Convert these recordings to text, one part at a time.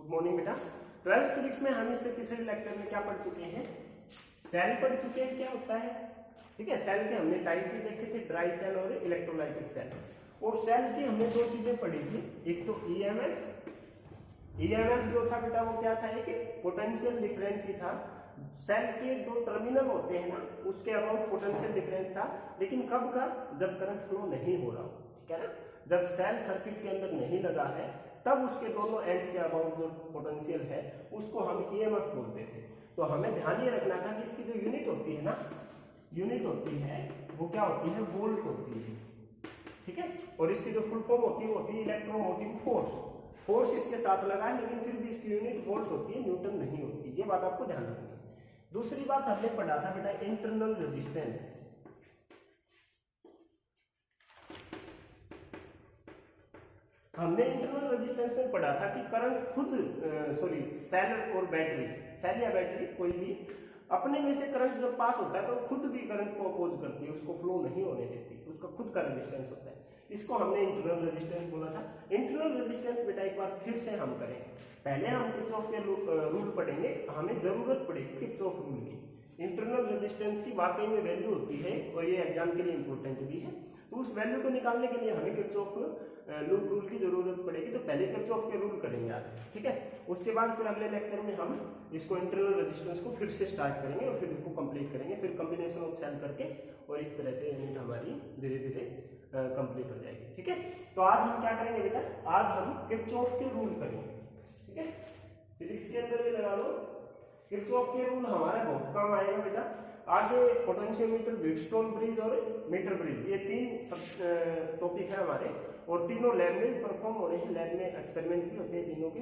Good morning बेटा। 12th physics में हम इससे पिछले लेक्चर में क्या पढ़ चुके हैं, सेल पढ़ चुके हैं क्या होता है। ठीक है, सेल के हमने टाइप भी देखे थे, ड्राई सेल और इलेक्ट्रोलाइटिक सेल। और सेल की हमने दो चीजें पढ़ी थी, एक तो ईएमएफ जो था बेटा वो क्या था, एक पोटेंशियल डिफरेंस ही था। सेल के दो टर्मिनल होते हैं ना, उसके अबाउट पोटेंशियल डिफरेंस था, लेकिन कब का, जब करंट फ्लो नहीं हो रहा हो, ठीक है ना, जब सेल सर्किट के अंदर नहीं लगा है तब उसके दोनों एंड्स के अबाउट जो पोटेंशियल है उसको हम ईएमएफ बोलते थे। तो हमें ध्यान ये रखना था कि इसकी जो यूनिट होती है ना, यूनिट होती है वो क्या होती है, वोल्ट होती है। ठीक है, और इसकी जो फुल फॉर्म होती है वो होती है इलेक्ट्रोमोटिव फोर्स। फोर्स इसके साथ लगा है लेकिन फिर भी इसकी यूनिट वोल्ट होती है, न्यूटन नहीं होती। ये बात आपको ध्यान रखनी है। दूसरी बात हमने पढ़ा था बेटा इंटरनल रेजिस्टेंस। हमने इंटरनल रेजिस्टेंस में पढ़ा था कि करंट खुद सेल और बैटरी, सेल या बैटरी कोई भी अपने में से करंट जब पास होता है तो खुद भी करंट को अपोज करती है, उसको फ्लो नहीं होने देती, उसका खुद का रेजिस्टेंस होता है। इसको हमने इंटरनल रेजिस्टेंस बोला था। इंटरनल रेजिस्टेंस बेटा एक बार फिर से हम करें, पहले हम किरचॉफ के रूल पढ़ेंगे, हमें जरूरत पड़ेगी किरचॉफ रूल की। इंटरनल रेजिस्टेंस की वाकई में वैल्यू होती है और ये एग्जाम के लिए इंपॉर्टेंट भी है, तो उस वैल्यू को निकालने के लिए हमें किरचॉफ लूप रूल की जरूरत पड़ेगी। तो पहले किरचॉफ के रूल करेंगे आज, ठीक है। उसके बाद फिर अगले लेक्चर में हम इसको इंटरनल रेजिस्टेंस को फिर से स्टार्ट करेंगे और फिर इसको कंप्लीट करेंगे, फिर कॉम्बिनेशन ऑफ सेल करके, और इस तरह से यूनिट हमारी धीरे धीरे कंप्लीट हो जाएगी। ठीक है, तो आज हम क्या करेंगे बेटा, आज हम किरचॉफ के रूल करेंगे। ठीक है, फिजिक्स के अंदर ये लगा लो, किरचॉफ के रूल हमारा बहुत काम आएगा बेटा। आगे पोटेंशियोमीटर, व्हीटस्टोन ब्रिज और मीटर ब्रिज, ये तीन टॉपिक है हमारे, और तीनों लैब में परफॉर्म हो रहे हैं, लैब में एक्सपेरिमेंट भी होते हैं तीनों के।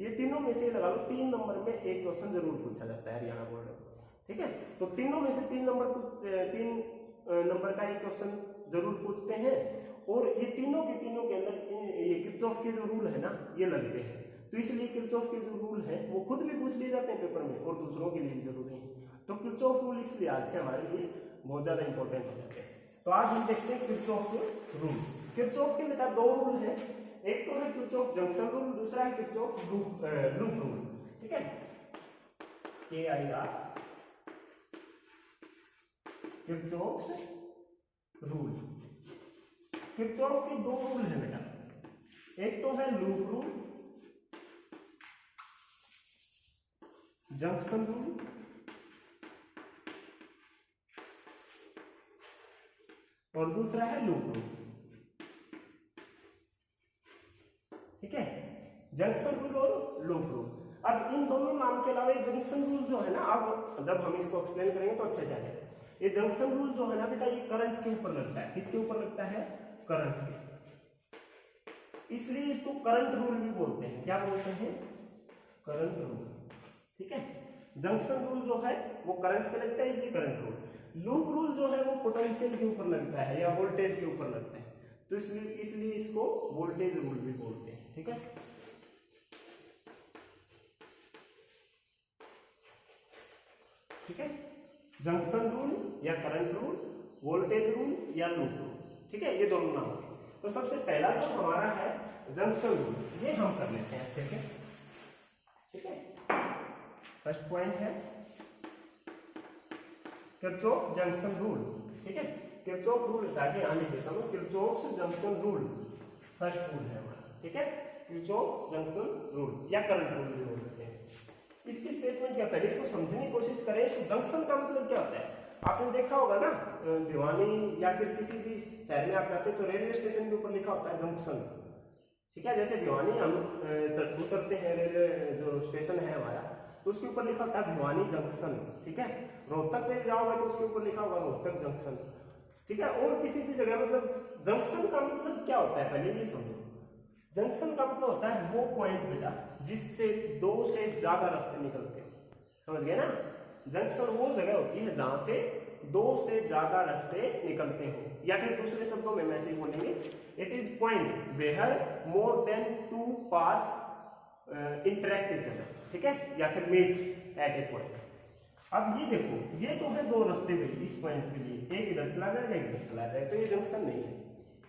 ये तीनों में से लगा लो 3 नंबर में एक क्वेश्चन जरूर पूछा जाता है हरियाणा बोर्ड में। ठीक है, तो तीनों में से 3 नंबर का एक क्वेश्चन जरूर पूछते हैं, और ये तीनों के अंदर ये किरचॉफ के जो रूल है ना ये लगते हैं। तो इसलिए किरचॉफ के जो रूल है वो खुद भी पूछ लिए जाते हैं पेपर में और दूसरों के लिए भी जरूरी है। तो किरचॉफ रूल इस लिहाज से हमारे लिए बहुत ज्यादा इंपॉर्टेंट हो जाते हैं। तो आज हम देखते हैं किरचॉफ के रूल। किरचॉफ के बेटा 2 रूल है, एक तो है किरचॉफ जंक्शन रूल, दूसरा है किरचॉफ लूप रूल। ठीक है, KIR किरचॉफ रूल। किरचॉफ के 2 रूल है बेटा, एक तो है लूप रूल, जंक्शन रूल, और दूसरा है लूप रूल। ठीक है, जंक्शन रूल और लूप रूल। अब इन दोनों नाम के अलावा जंक्शन रूल जो है ना, अब जब हम इसको एक्सप्लेन करेंगे तो अच्छे से आएगा। ये जंक्शन रूल जो है ना बेटा, ये करंट के ऊपर लगता है। किसके ऊपर लगता है, करंट के, इसलिए इसको करंट रूल भी बोलते हैं। क्या बोलते हैं, करंट रूल। ठीक है, जंक्शन रूल जो है वो करंट पे लगता है, इसलिए करंट रूल। लूप रूल जो है वो पोटेंशियल के ऊपर लगता है या वोल्टेज के ऊपर लगता है, तो इसलिए इसको वोल्टेज रूल भी बोलते हैं। ठीक है, ठीक है, जंक्शन रूल या करंट रूल, वोल्टेज रूल या लूप रूल। ठीक है, ये दोनों नाम है। तो सबसे पहला जो हमारा है जंक्शन रूल, ये हम कर लेते हैं अच्छे से। ठीक है, फर्स्ट पॉइंट है किरचॉफ जंक्शन रूल। ठीक है, किरचॉफ रूल आगे आने देता हूं, Kirchhoff junction rule first rule है हमारा। ठीक है, किरचॉफ जंक्शन रूल या करंट रूल भी बोल सकते हैं। इसकी स्टेटमेंट क्या, पहले इसको समझने की कोशिश करें। तो जंक्शन का मतलब क्या होता है, आपने देखा होगा ना, भिवानी या फिर किसी भी शहर में आप जाते हैं तो रेलवे स्टेशन के ऊपर लिखा होता है जंक्शन। ठीक है, जैसे भिवानी हम उतरते हैं, रेलवे जो स्टेशन है हमारा, तो उसके ऊपर लिखा होता है भिवानी जंक्शन। ठीक है, रोहतक में जाओगे तो उसके ऊपर लिखा होगा रोहतक जंक्शन। ठीक है, और किसी भी जगह मतलब जंक्शन का मतलब क्या होता है पहले ये समझो। जंक्शन का मतलब होता है वो पॉइंट बेटा जिससे 2 से ज्यादा रास्ते निकलते हो, समझ गए ना। जंक्शन वो जगह होती है जहां से 2 से ज्यादा रास्ते निकलते हो, या फिर दूसरे शब्दों में मैसे ही बोलेंगे, it is point where more than 2 path interact each other. ठीक है, या फिर मीट एट ए पॉइंट। अब ये देखो, ये तो है 2 रास्ते भाई इस पॉइंट के लिए, एक इधर चला जाएगा एक इधर चला जाएगा, तो ये जंक्शन नहीं है।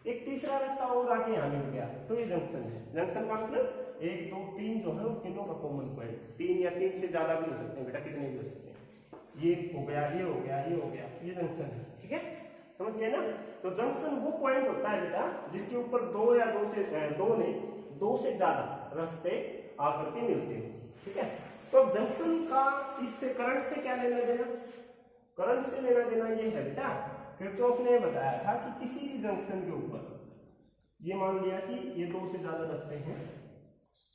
एक तीसरा रास्ता और आके यहाँ मिल गया तो ये जंक्शन है। जंक्शन का मतलब 1 2 3 जो है वो तीनों का कॉमन पॉइंट, 3 या 3 से ज्यादा भी हो सकते हैं बेटा, कितने भी हो सकते हैं। ये हो गया, ये हो गया, ये हो गया, ये जंक्शन है, ठीक है, समझ गए ना। तो जंक्शन वो पॉइंट होता है बेटा जिसके ऊपर 2 या 2 से ज्यादा रास्ते आकर के मिलते हो, ठीक है। तो जंक्शन का इससे करंट से क्या लेना देना, करंट से लेना देना ये है बेटा, किरचॉफ ने बताया था कि किसी भी जंक्शन के ऊपर, ये मान लिया कि ये 2 से ज्यादा रास्ते हैं,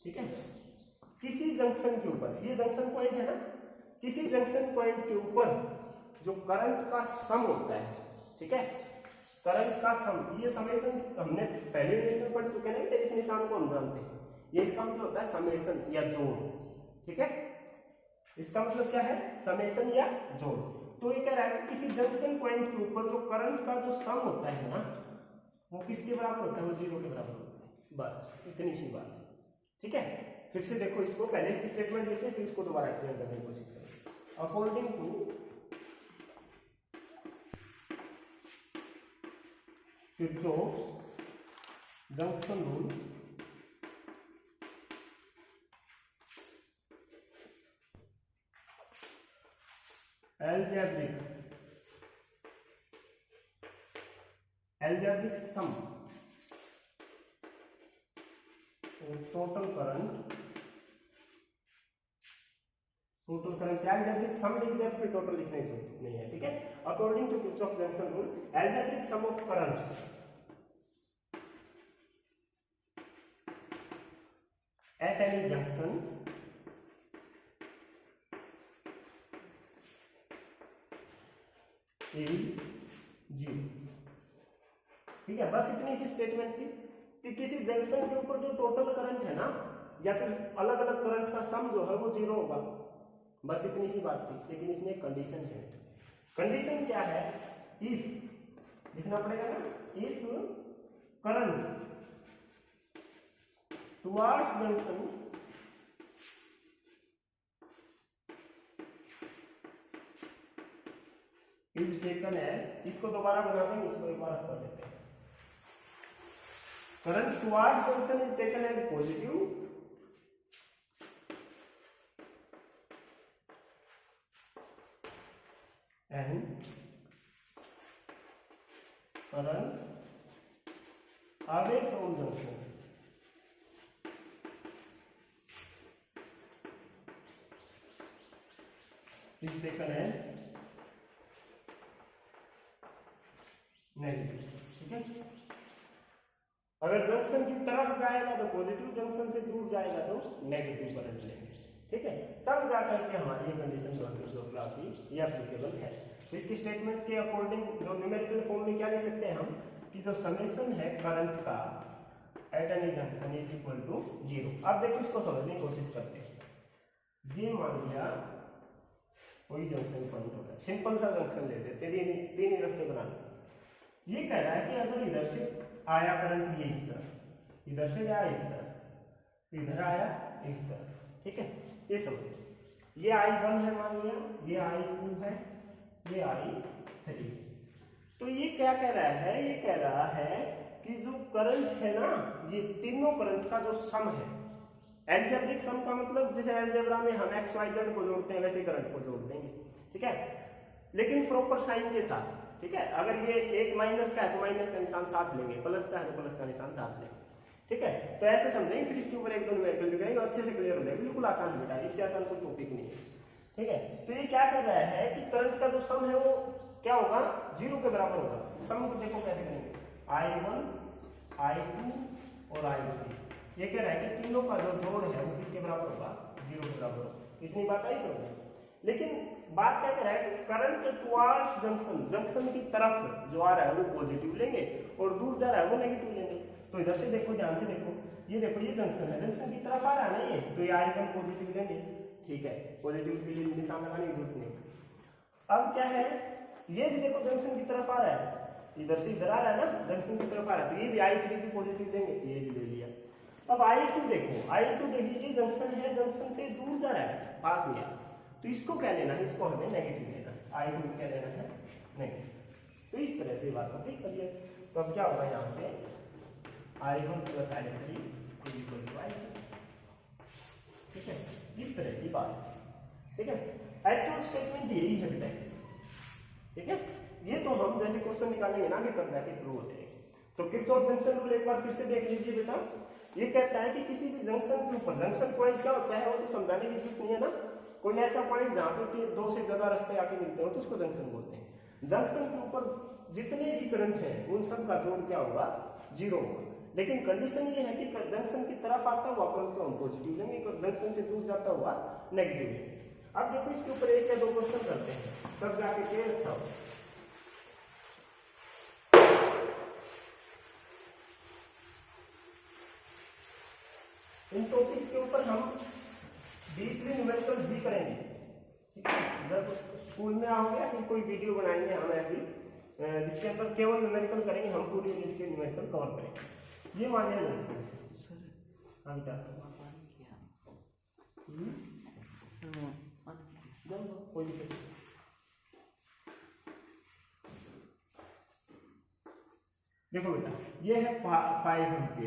ठीक है, किसी जंक्शन के ऊपर, ये जंक्शन पॉइंट है ना, किसी जंक्शन पॉइंट के ऊपर जो करंट का सम होता है, ठीक है, करंट का सम, ये समेशन हमने पहले में पढ़ चुके हैं ना, इस निशान को हम जानते हैं, ये इसका मतलब होता है समेशन या जोड़, ठीक है, इसका मतलब क्या है, समेशन या जोड़। तो ये कह रहा है कि किसी जंक्शन पॉइंट के ऊपर जो करंट का जो सम होता है ना, वो किसके बराबर होता है, वो 0 के बराबर होता है, बस इतनी सी बात है, ठीक है। फिर से देखो इसको, पहले इसकी स्टेटमेंट देते हैं, फिर इसको दोबारा एक्सप्लेन करने की कोशिश करें। According to Kirchhoff's junction rule, algebraic sum of total current algebraic sum लिख दिया फिर टोटल लिखने की जरूरत नहीं है, ठीक है। According to Kirchhoff junction rule, algebraic sum of currents at any junction is 0, ठीक है। बस इतनी सी स्टेटमेंट थी कि किसी जंक्शन के ऊपर जो टोटल करंट है ना, या फिर अलग अलग करंट का सम जो है वो 0 होगा, बस इतनी सी बात थी। लेकिन इसमें एक कंडीशन है, कंडीशन क्या है, इफ लिखना पड़ेगा ना, if current towards junction is taken as, इसको दोबारा बना देंगे, इसको एक बार कर लेते हैं। Current towards junction is taken as positive and current away from junction is taken as negative, ठीक है। अगर जंक्शन की तरफ जाएगा तो पॉजिटिव, जंक्शन से दूर जाएगा तो नेगेटिव करंट लेंगे, ठीक है। तब जाकर के हमारी ये कंडीशन जो किरचॉफ लॉ की ये एप्लीकेबल है। तो इसकी स्टेटमेंट के अकॉर्डिंग जो न्यूमेरिकल फॉर्म में क्या लिख सकते हैं हम, कि जो समेशन है करंट का at any junction is equal to 0। अब देखो इसको समझने की कोशिश करते हैं। ये मान लिया कोई जंक्शन पॉइंट होगा, सिंपल सा जंक्शन लेते हैं, तीन ही रास्ते बना लेते। ये कह रहा है कि अगर इधर से आया करंट ये इस तरह, इधर से आया इस तरह, इधर आया इस तरह, ठीक है। ये समझिए, ये I1 है मान लिया, ये I2 है, ये I3। तो ये क्या कह रहा है, ये कह रहा है कि जो करंट है ना, ये तीनों करंट का जो सम है, एल्जेब्रिक सम का मतलब जैसे एल्जेब्रा में हम एक्स वाई जेड को जोड़ते हैं वैसे करंट को जोड़ देंगे, ठीक है, लेकिन प्रॉपर साइन के साथ, ठीक है। अगर ये एक माइनस का है तो माइनस का निशान साथ लेंगे, प्लस का है तो प्लस का निशान साथ लेंगे, ठीक है। तो ऐसे समझेंगे, फिर इसके ऊपर एक दो न्यूमेरिकल लिखेंगे, अच्छे से क्लियर हो जाएगा, बिल्कुल आसान बेटा, इससे आसान कोई टॉपिक नहीं है, ठीक है। तो ये क्या कर रहा है कि करंट का जो सम है वो क्या होगा, 0 के बराबर होगा। सम को देखो कैसे करेंगे, I1 I2 और I3। ये कह रहा है कि तीनों का जो जोड़ है वो किसके बराबर होगा, 0 के बराबर। इतनी बात आई समझ। लेकिन बात क्या कह रहा है कि करंट टुवर्ड्स जंक्शन, जंक्शन की तरफ जो आ रहा है वो पॉजिटिव लेंगे और दूर जा रहा है वो नेगेटिव लेंगे। तो इधर से देखो, ध्यान से देखो, ये देखो ये जंक्शन है, जंक्शन की तरफ आ रहा है ना ये, तो ये I1 पॉजिटिव लेंगे, ठीक है, पॉजिटिव के लिए निशान लगाने की जरूरत नहीं। अब क्या है, ये भी देखो जंक्शन की तरफ आ रहा है, इधर से इधर आ रहा है ना, जंक्शन की तरफ आ रहा है, तो ये भी I3 भी पॉजिटिव देंगे, ये भी ले लिया। अब I2 देखो, I2 देखिए जंक्शन है, जंक्शन से दूर जा रहा है, पास में, तो इसको क्या लेना है, इसको हमें नेगेटिव लेना है, I2 को क्या लेना है, नेगेटिव। तो इस तरह से बात होगी करिए। तो अब क्या होगा, यहाँ से I1 plus I3 equal to I2, rectifier, ठीक है। एक्चुअल स्टेटमेंट यही है बेटा, ठीक है। ये तो हम जैसे क्वेश्चन निकालेंगे ना कि तब जाके प्रूव हो जाएगा। तो किरचॉफ जंक्शन रूल एक बार फिर से देख लीजिए बेटा। ये कहता है कि किसी भी जंक्शन के ऊपर, जंक्शन पॉइंट क्या होता है वो तो समझाने की जरूरत नहीं है ना, कोई ऐसा पॉइंट जहाँ पे दो से ज्यादा रास्ते आके मिलते हो तो उसको जंक्शन बोलते हैं। जंक्शन के ऊपर जितने भी करंट हैं उन सब का जोड़ क्या होगा, 0 होगा। लेकिन कंडीशन ये है कि जंक्शन की तरफ आता हुआ करंट तो हम पॉजिटिव लेंगे, जंक्शन से दूर जाता हुआ नेगेटिव लेंगे। अब देखो इसके ऊपर एक या दो क्वेश्चन करते हैं तब जाके क्लियर अच्छा हो। इन टॉपिक्स के ऊपर हम डीपली न्यूमेरिकल भी करेंगे, ठीक है। जब स्कूल में आओगे कि कोई वीडियो बनाएंगे हम ऐसी जिसके अंदर केवल न्यूमेरिकल करेंगे, हम पूरी यूनिट के न्यूमेरिकल कवर करेंगे। ये मान लिया सर, हाँ बेटा कोई दिक्कत नहीं। देखो बेटा ये है 5 एम्पीयर,